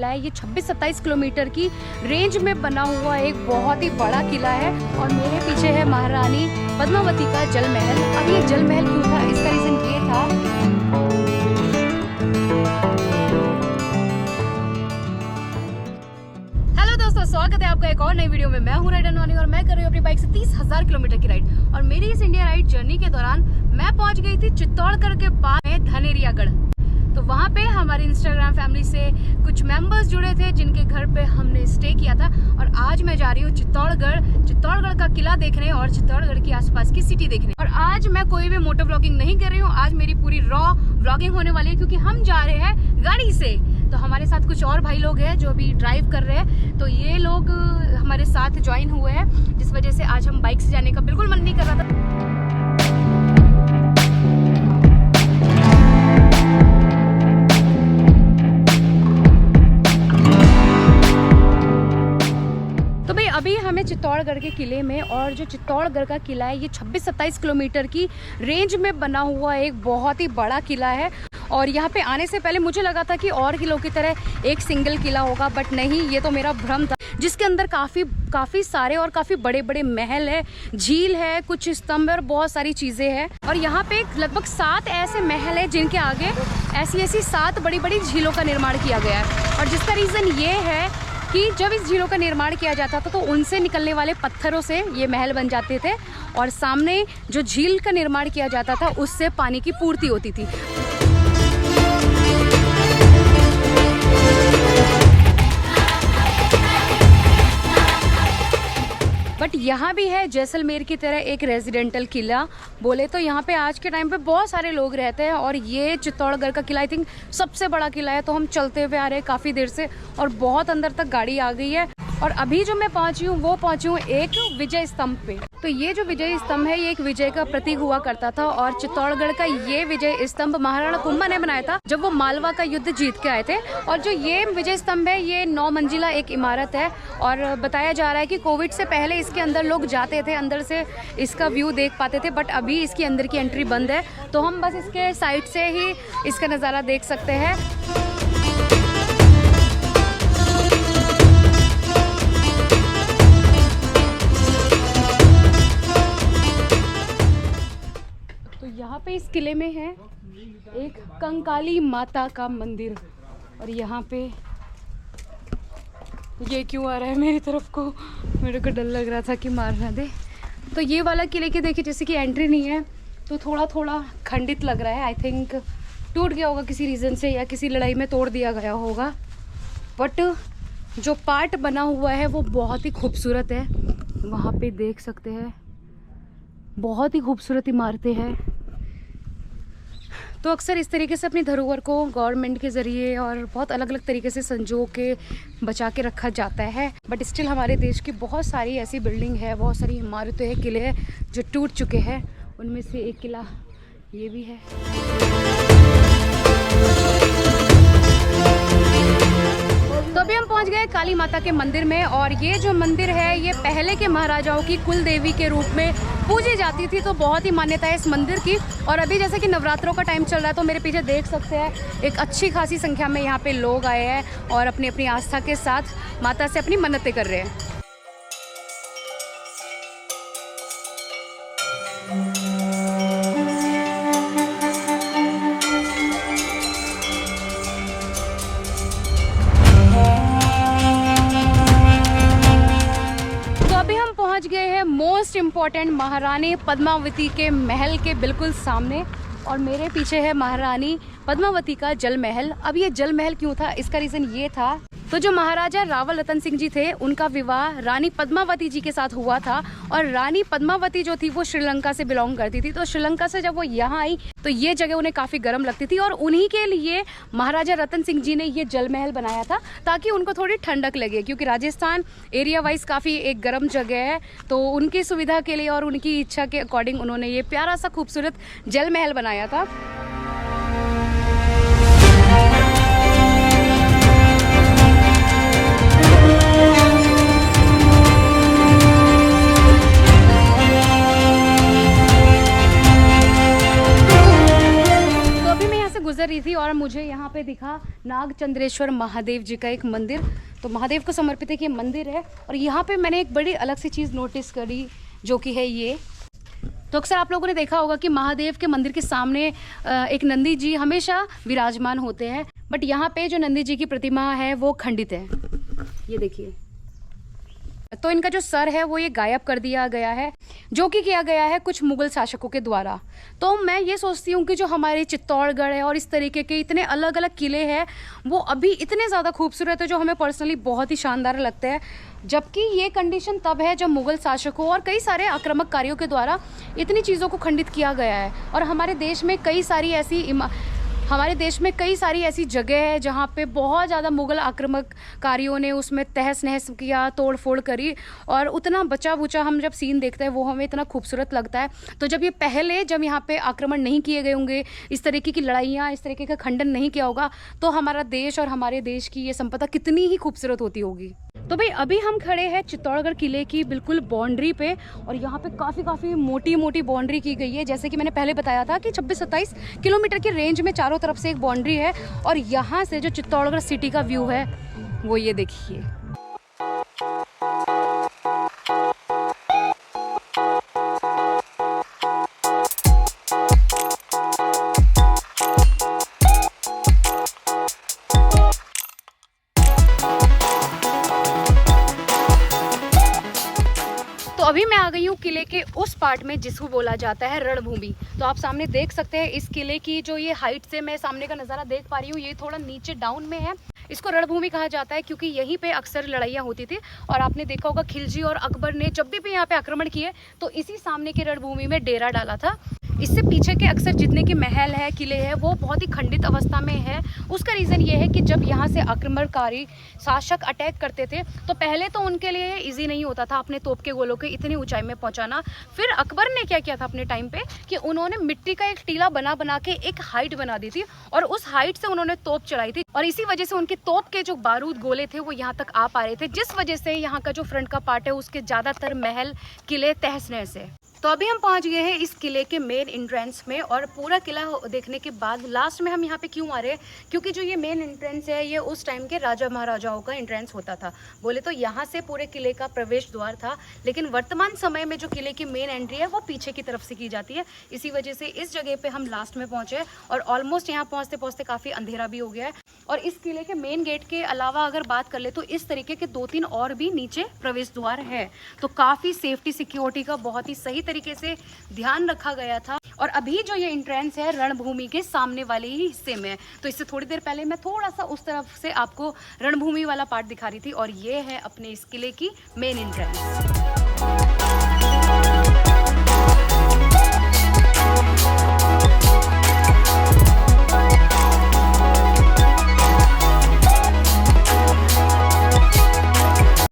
ये 26-27 किलोमीटर की रेंज में बना हुआ एक बहुत ही बड़ा किला है और मेरे पीछे है महारानी पद्मावती का जल महल। अब ये जल महल क्यों था, इसका रीजन ये था हेलो दोस्तों, स्वागत है आपका एक और नई वीडियो में। मैं हूं राइडर नवानी और मैं कर रही हूँ अपनी बाइक से 30,000 किलोमीटर की राइड। और मेरी इस इंडिया राइड जर्नी के दौरान मैं पहुंच गई थी चित्तौड़गढ़ के पास में धनेरियागढ़। तो वहाँ पे हमारी इंस्टाग्राम फैमिली से कुछ मेंबर्स जुड़े थे जिनके घर पे हमने स्टे किया था। और आज मैं जा रही हूँ चित्तौड़गढ़ का किला देखने और चित्तौड़गढ़ की आसपास की सिटी देखने। और आज मैं कोई भी मोटो व्लॉगिंग नहीं कर रही हूँ, आज मेरी पूरी रॉ व्लॉगिंग होने वाली है क्योंकि हम जा रहे हैं गाड़ी से। तो हमारे साथ कुछ और भाई लोग हैं जो अभी ड्राइव कर रहे हैं, तो ये लोग हमारे साथ ज्वाइन हुए हैं, जिस वजह से आज हम बाइक से जाने का बिल्कुल मन नहीं कर रहा था। अभी हमें चित्तौड़गढ़ के किले में, और जो चित्तौड़गढ़ का किला है ये 26-27 किलोमीटर की रेंज में बना हुआ एक बहुत ही बड़ा किला है। और यहाँ पे आने से पहले मुझे लगा था कि और किलों की तरह एक सिंगल किला होगा, बट नहीं, ये तो मेरा भ्रम था, जिसके अंदर काफ़ी सारे और काफ़ी बड़े बड़े महल है, झील है, कुछ स्तंभ और बहुत सारी चीज़ें हैं। और यहाँ पे लगभग 7 ऐसे महल है जिनके आगे ऐसी 7 बड़ी बड़ी झीलों का निर्माण किया गया है। और जिसका रीज़न ये है कि जब इस झीलों का निर्माण किया जाता था तो उनसे निकलने वाले पत्थरों से ये महल बन जाते थे, और सामने जो झील का निर्माण किया जाता था उससे पानी की पूर्ति होती थी। बट यहाँ भी है जैसलमेर की तरह एक रेजिडेंटल किला। बोले तो यहाँ पे आज के टाइम पे बहुत सारे लोग रहते हैं, और ये चित्तौड़गढ़ का किला आई थिंक सबसे बड़ा किला है। तो हम चलते हुए आ रहे हैं काफ़ी देर से और बहुत अंदर तक गाड़ी आ गई है। और अभी जो मैं पहुँची हूँ वो पहुँची हूँ एक विजय स्तंभ पे। तो ये जो विजय स्तंभ है ये एक विजय का प्रतीक हुआ करता था, और चित्तौड़गढ़ का ये विजय स्तंभ महाराणा कुंभा ने बनाया था जब वो मालवा का युद्ध जीत के आए थे। और जो ये विजय स्तंभ है ये 9 मंजिला एक इमारत है, और बताया जा रहा है कि कोविड से पहले इसके अंदर लोग जाते थे, अंदर से इसका व्यू देख पाते थे, बट अभी इसकी अंदर की एंट्री बंद है। तो हम बस इसके साइड से ही इसका नज़ारा देख सकते हैं। यहाँ पे इस किले में है एक कंकाली माता का मंदिर, और यहाँ पे ये क्यों आ रहा है मेरी तरफ को, मेरे को डर लग रहा था कि मार ना दे। तो ये वाला किले के देखिए जैसे कि एंट्री नहीं है, तो थोड़ा थोड़ा खंडित लग रहा है। आई थिंक टूट गया होगा किसी रीज़न से, या किसी लड़ाई में तोड़ दिया गया होगा। बट जो पार्ट बना हुआ है वो बहुत ही खूबसूरत है, वहाँ पे देख सकते हैं बहुत ही खूबसूरत इमारतें हैं। तो अक्सर इस तरीके से अपनी धरोहर को गवर्नमेंट के ज़रिए और बहुत अलग अलग तरीके से संजो के बचा के रखा जाता है। बट स्टिल हमारे देश की बहुत सारी ऐसी बिल्डिंग है, बहुत सारी इमारतें हैं, किले हैं जो टूट चुके हैं। उनमें से एक किला ये भी है। तो अभी हम पहुंच गए काली माता के मंदिर में, और ये जो मंदिर है ये पहले के महाराजाओं की कुल देवी के रूप में पूजी जाती थी। तो बहुत ही मान्यता है इस मंदिर की। और अभी जैसे कि नवरात्रों का टाइम चल रहा है, तो मेरे पीछे देख सकते हैं एक अच्छी खासी संख्या में यहाँ पे लोग आए हैं और अपनी अपनी आस्था के साथ माता से अपनी मन्नतें कर रहे हैं। मोस्ट इम्पॉर्टेंट महारानी पद्मावती के महल के बिल्कुल सामने, और मेरे पीछे है महारानी पद्मावती का जल महल। अब ये जल महल क्यों था, इसका रीज़न ये था, तो जो महाराजा रावल रतन सिंह जी थे उनका विवाह रानी पद्मावती जी के साथ हुआ था। और रानी पद्मावती जो थी वो श्रीलंका से बिलोंग करती थी। तो श्रीलंका से जब वो यहाँ आई तो ये जगह उन्हें काफ़ी गर्म लगती थी, और उन्हीं के लिए महाराजा रतन सिंह जी ने ये जल महल बनाया था ताकि उनको थोड़ी ठंडक लगे, क्योंकि राजस्थान एरिया वाइज काफ़ी एक गर्म जगह है। तो उनकी सुविधा के लिए और उनकी इच्छा के अकॉर्डिंग उन्होंने ये प्यारा सा खूबसूरत जल महल बनाया था। गुजर रही थी और मुझे यहाँ पे दिखा नागचंद्रेश्वर महादेव जी का एक मंदिर। तो महादेव को समर्पित एक ये मंदिर है। और यहाँ पे मैंने एक बड़ी अलग सी चीज़ नोटिस करी, जो कि है ये। तो अक्सर आप लोगों ने देखा होगा कि महादेव के मंदिर के सामने एक नंदी जी हमेशा विराजमान होते हैं, बट यहाँ पे जो नंदी जी की प्रतिमा है वो खंडित है। ये देखिए, तो इनका जो सर है वो ये गायब कर दिया गया है, जो कि किया गया है कुछ मुगल शासकों के द्वारा। तो मैं ये सोचती हूँ कि जो हमारे चित्तौड़गढ़ है और इस तरीके के इतने अलग अलग किले हैं, वो अभी इतने ज़्यादा खूबसूरत है, जो हमें पर्सनली बहुत ही शानदार लगते हैं। जबकि ये कंडीशन तब है जब मुगल शासकों और कई सारे आक्रामककारियों के द्वारा इतनी चीज़ों को खंडित किया गया है। और हमारे देश में कई सारी ऐसी जगह है जहाँ पे बहुत ज़्यादा मुगल आक्रामककारियों ने उसमें तहस नहस किया, तोड़ फोड़ करी, और उतना बचा बुचा हम जब सीन देखते हैं वो हमें इतना खूबसूरत लगता है। तो जब यहाँ पे आक्रमण नहीं किए गए होंगे, इस तरीके की लड़ाइयाँ, इस तरीके का खंडन नहीं किया होगा, तो हमारा देश और हमारे देश की ये संपदा कितनी ही खूबसूरत होती होगी। तो भाई अभी हम खड़े हैं चित्तौड़गढ़ किले की बिल्कुल बाउंड्री पे, और यहाँ पे काफ़ी मोटी मोटी बाउंड्री की गई है। जैसे कि मैंने पहले बताया था कि 26-27 किलोमीटर की रेंज में चारों तरफ से एक बाउंड्री है। और यहाँ से जो चित्तौड़गढ़ सिटी का व्यू है वो ये देखिए। तो अभी मैं आ गई हूँ किले के उस पार्ट में जिसको बोला जाता है रणभूमि। तो आप सामने देख सकते हैं इस किले की जो ये हाइट से मैं सामने का नज़ारा देख पा रही हूँ, ये थोड़ा नीचे डाउन में है। इसको रणभूमि कहा जाता है क्योंकि यहीं पे अक्सर लड़ाइयाँ होती थी। और आपने देखा होगा खिलजी और अकबर ने जब भी यहाँ पे आक्रमण किए तो इसी सामने की रणभूमि में डेरा डाला था। इससे पीछे के अक्सर जितने के महल है, किले हैं, वो बहुत ही खंडित अवस्था में है। उसका रीज़न ये है कि जब यहाँ से आक्रमणकारी शासक अटैक करते थे तो पहले तो उनके लिए इजी नहीं होता था अपने तोप के गोलों के इतनी ऊंचाई में पहुँचाना। फिर अकबर ने क्या किया था अपने टाइम पे कि उन्होंने मिट्टी का एक टीला बना के एक हाइट बना दी थी, और उस हाइट से उन्होंने तोप चलाई थी। और इसी वजह से उनके तोप के जो बारूद गोले थे वो यहाँ तक आ पा रहे थे, जिस वजह से यहाँ का जो फ्रंट का पार्ट है उसके ज़्यादातर महल, किले तहस नहस है। तो अभी हम पहुंच गए हैं इस किले के मेन एंट्रेंस में, और पूरा किला देखने के बाद लास्ट में हम यहाँ पे क्यों आ रहे हैं, क्योंकि जो ये मेन एंट्रेंस है ये उस टाइम के राजा महाराजाओं का एंट्रेंस होता था। बोले तो यहाँ से पूरे किले का प्रवेश द्वार था, लेकिन वर्तमान समय में जो किले की मेन एंट्री है वो पीछे की तरफ से की जाती है। इसी वजह से इस जगह पे हम लास्ट में पहुंचे, और ऑलमोस्ट यहाँ पहुँचते पहुँचते काफ़ी अंधेरा भी हो गया है। और इस किले के मेन गेट के अलावा अगर बात कर ले तो इस तरीके के 2-3 और भी नीचे प्रवेश द्वार है। तो काफ़ी सेफ्टी सिक्योरिटी का बहुत ही सही तरीके से ध्यान रखा गया था। और अभी जो ये एंट्रेंस है रणभूमि के सामने वाले ही हिस्से में, तो इससे थोड़ी देर पहले मैं थोड़ा सा उस तरफ से आपको रणभूमि वाला पार्ट दिखा रही थी, और ये है अपने इस किले की मेन एंट्रेंस।